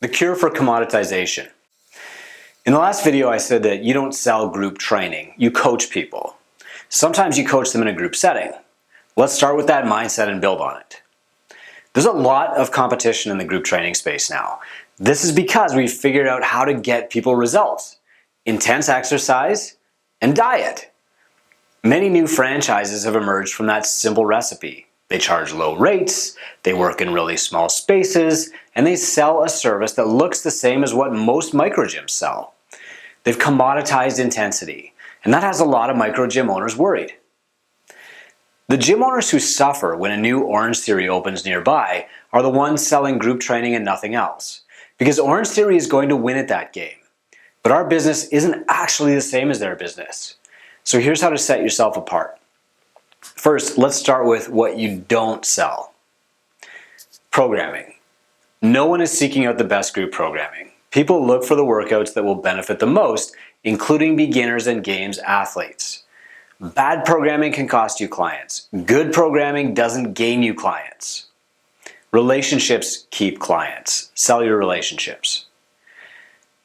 The cure for commoditization. In the last video, I said that you don't sell group training, you coach people. Sometimes you coach them in a group setting. Let's start with that mindset and build on it. There's a lot of competition in the group training space now. This is because we've figured out how to get people results: intense exercise and diet. Many new franchises have emerged from that simple recipe. They charge low rates, they work in really small spaces, and they sell a service that looks the same as what most micro gyms sell. They've commoditized intensity, and that has a lot of micro gym owners worried. The gym owners who suffer when a new Orange Theory opens nearby are the ones selling group training and nothing else, because Orange Theory is going to win at that game. But our business isn't actually the same as their business. So here's how to set yourself apart. First, let's start with what you don't sell. Programming. No one is seeking out the best group programming. People look for the workouts that will benefit the most, including beginners and games athletes. Bad programming can cost you clients. Good programming doesn't gain you clients. Relationships keep clients. Sell your relationships.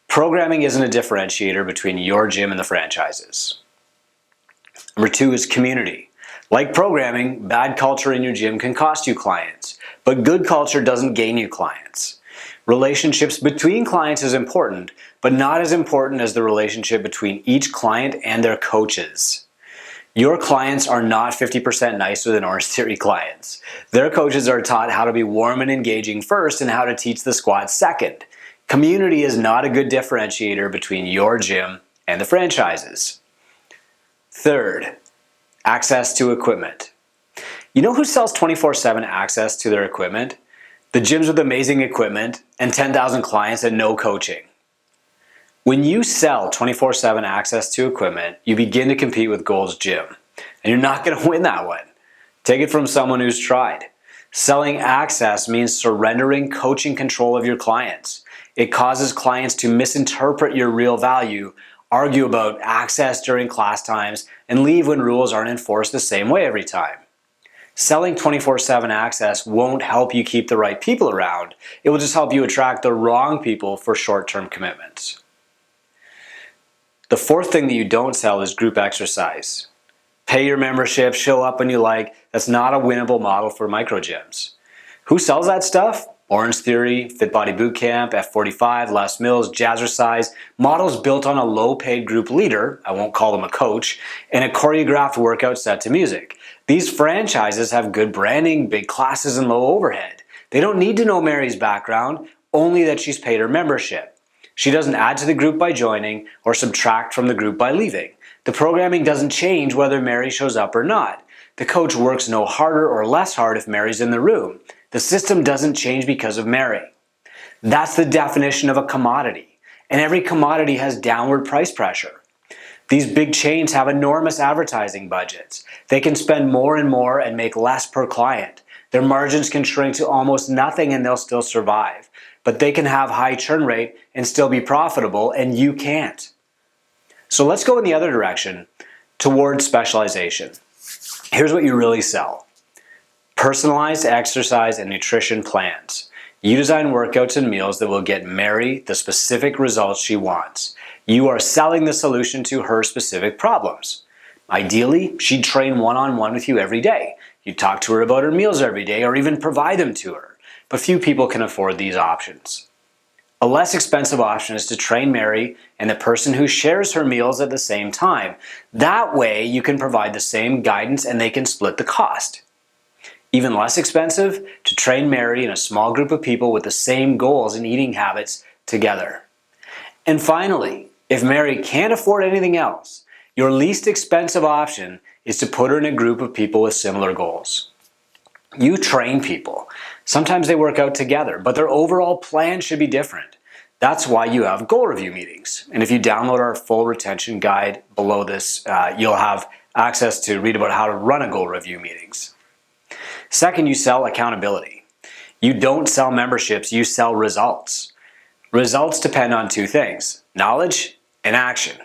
Programming isn't a differentiator between your gym and the franchises. Number two is community. Like programming, bad culture in your gym can cost you clients, but good culture doesn't gain you clients. Relationships between clients is important, but not as important as the relationship between each client and their coaches. Your clients are not 50% nicer than Orange Theory clients. Their coaches are taught how to be warm and engaging first and how to teach the squat second. Community is not a good differentiator between your gym and the franchises. Third, access to equipment. You know who sells 24/7 access to their equipment? The gyms with amazing equipment and 10,000 clients and no coaching. When you sell 24/7 access to equipment, you begin to compete with Gold's Gym. And you're not going to win that one. Take it from someone who's tried. Selling access means surrendering coaching control of your clients. It causes clients to misinterpret your real value, argue about access during class times, and leave when rules aren't enforced the same way every time. Selling 24/7 access won't help you keep the right people around. It will just help you attract the wrong people for short-term commitments. The fourth thing that you don't sell is group exercise. Pay your membership, show up when you like. That's not a winnable model for micro gyms. Who sells that stuff? Orange Theory, Fit Body Bootcamp, F45, Les Mills, Jazzercise, models built on a low-paid group leader, I won't call them a coach, and a choreographed workout set to music. These franchises have good branding, big classes, and low overhead. They don't need to know Mary's background, only that she's paid her membership. She doesn't add to the group by joining or subtract from the group by leaving. The programming doesn't change whether Mary shows up or not. The coach works no harder or less hard if Mary's in the room. The system doesn't change because of Mary. That's the definition of a commodity, and every commodity has downward price pressure. These big chains have enormous advertising budgets. They can spend more and more and make less per client. Their margins can shrink to almost nothing and they'll still survive. But they can have high churn rate and still be profitable, and you can't. So let's go in the other direction, towards specialization. Here's what you really sell. Personalized exercise and nutrition plans. You design workouts and meals that will get Mary the specific results she wants. You are selling the solution to her specific problems. Ideally, she'd train one-on-one with you every day. You'd talk to her about her meals every day or even provide them to her. But few people can afford these options. A less expensive option is to train Mary and the person who shares her meals at the same time. That way, you can provide the same guidance and they can split the cost. Even less expensive, to train Mary and a small group of people with the same goals and eating habits together. And finally, if Mary can't afford anything else, your least expensive option is to put her in a group of people with similar goals. You train people. Sometimes they work out together, but their overall plan should be different. That's why you have goal review meetings. And if you download our full retention guide below this, you'll have access to read about how to run a goal review meetings. Second, you sell accountability. You don't sell memberships, you sell results. Results depend on two things: knowledge and action.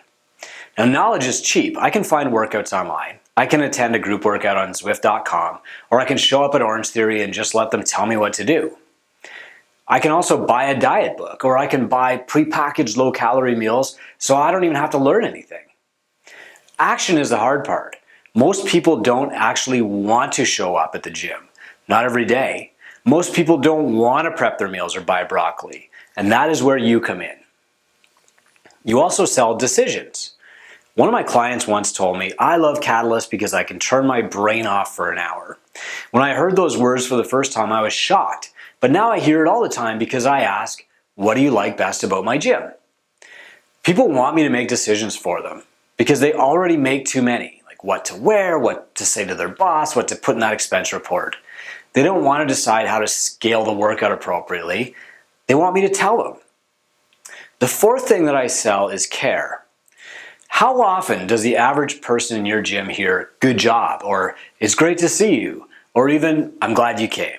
Now, knowledge is cheap. I can find workouts online. I can attend a group workout on Zwift.com, or I can show up at Orange Theory and just let them tell me what to do. I can also buy a diet book, or I can buy prepackaged low-calorie meals so I don't even have to learn anything. Action is the hard part. Most people don't actually want to show up at the gym. Not every day. Most people don't want to prep their meals or buy broccoli. And that is where you come in. You also sell decisions. One of my clients once told me, I love Catalyst because I can turn my brain off for an hour. When I heard those words for the first time, I was shocked. But now I hear it all the time because I ask, what do you like best about my gym? People want me to make decisions for them because they already make too many, like what to wear, what to say to their boss, what to put in that expense report. They don't want to decide how to scale the workout appropriately. They want me to tell them. The fourth thing that I sell is care. How often does the average person in your gym hear, good job, or it's great to see you, or even, I'm glad you came?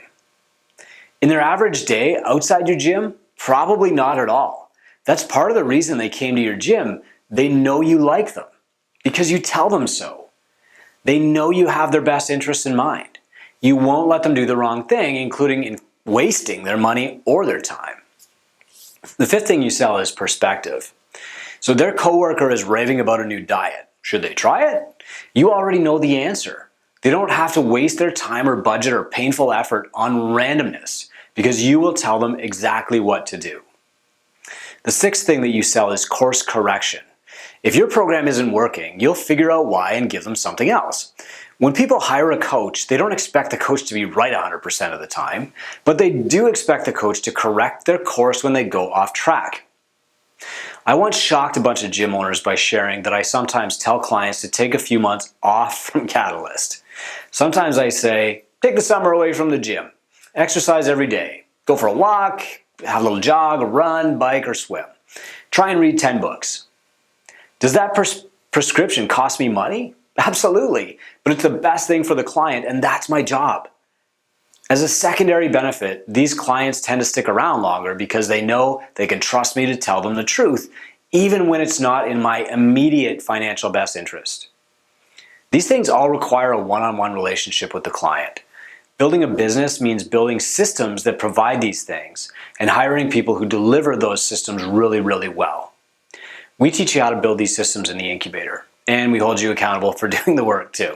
In their average day outside your gym, probably not at all. That's part of the reason they came to your gym. They know you like them because you tell them so. They know you have their best interests in mind. You won't let them do the wrong thing, including in wasting their money or their time. The fifth thing you sell is perspective. So their coworker is raving about a new diet. Should they try it? You already know the answer. They don't have to waste their time or budget or painful effort on randomness because you will tell them exactly what to do. The sixth thing that you sell is course correction. If your program isn't working, you'll figure out why and give them something else. When people hire a coach, they don't expect the coach to be right 100% of the time, but they do expect the coach to correct their course when they go off track. I once shocked a bunch of gym owners by sharing that I sometimes tell clients to take a few months off from Catalyst. Sometimes I say, take the summer away from the gym. Exercise every day. Go for a walk, have a little jog, a run, bike, or swim. Try and read 10 books. Does that prescription cost me money? Absolutely, but it's the best thing for the client, and that's my job. As a secondary benefit, these clients tend to stick around longer because they know they can trust me to tell them the truth, even when it's not in my immediate financial best interest. These things all require a one-on-one relationship with the client. Building a business means building systems that provide these things and hiring people who deliver those systems really, really well. We teach you how to build these systems in the Incubator, and we hold you accountable for doing the work too.